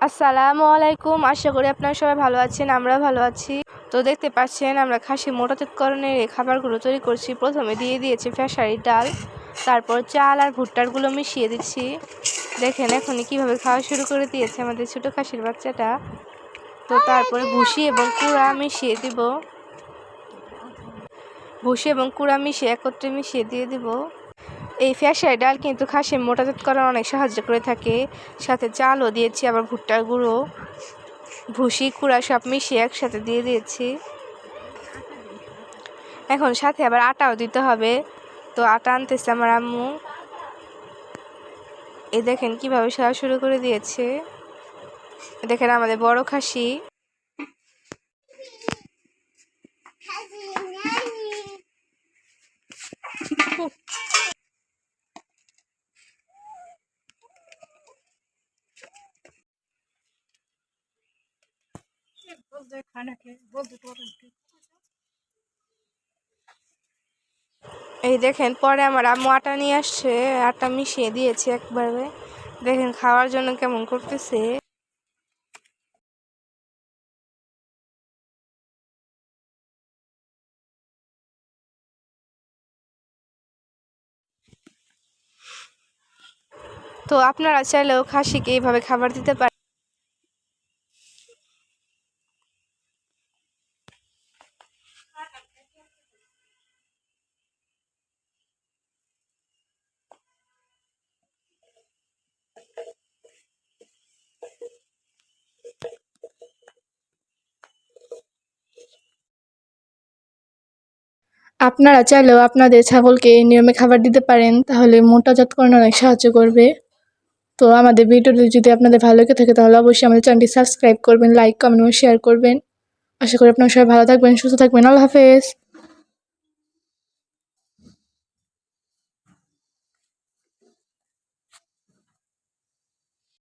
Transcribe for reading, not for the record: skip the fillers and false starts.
আসসালামু আলাইকুম। আশা করি আপনারা সবাই ভালো আছেন, আমরা ভালো আছি। তো দেখতে পাচ্ছেন আমরা খাসি মোটাতাজাকরণের এই খাবারগুলো তৈরি করছি। প্রথমে দিয়ে দিয়েছি খেসারির ডাল, তারপর চাল আর ভুট্টারগুলো মিশিয়ে দিচ্ছি। দেখেন এখনই কীভাবে খাওয়া শুরু করে দিয়েছে আমাদের ছোটো খাসির বাচ্চাটা। তো তারপরে ভুসি এবং কুড়া মিশিয়ে দিব, ভুসি এবং কুড়া মিশিয়ে একত্রে মিশিয়ে দিয়ে দিব। এই খেসারি ডাল কিন্তু খাসি মোটাতাজাকরণে অনেক সাহায্য করে থাকে। সাথে চালও দিয়েছি, আবার ভুট্টার গুঁড়ো, ভুসি, কুড়া সব মিশিয়ে একসাথে দিয়ে দিয়েছি। এখন সাথে আবার আটাও দিতে হবে। তো আটা আনতেছে আমার আম্মু। এই দেখেন কিভাবে সারা শুরু করে দিয়েছে। দেখেন আমাদের বড় খাসি। এই দেখেন পরে আমার আম্মু আটা নিয়ে আসছে, আটা মিশিয়ে দিয়েছে একবারে। দেখেন খাওয়ার জন্য কেমন করতেছে। তো আপনারা চাইলেও খাসিকে এইভাবে খাবার দিতে পারেন। আপনারা চাইলেও আপনাদের ছাগলকে এই নিয়মে খাবার দিতে পারেন, তাহলে মোটাজাতকরণে অনেক সাহায্য করবে। তো আমাদের ভিডিওটি যদি আপনাদের ভালো লেগে থাকে তাহলে অবশ্যই আমাদের চ্যানেলটি সাবস্ক্রাইব করবেন, লাইক, কমেন্ট এবং শেয়ার করবেন। আশা করি আপনারা সবাই ভালো থাকবেন, সুস্থ থাকবেন। আল্লাহ হাফেজ।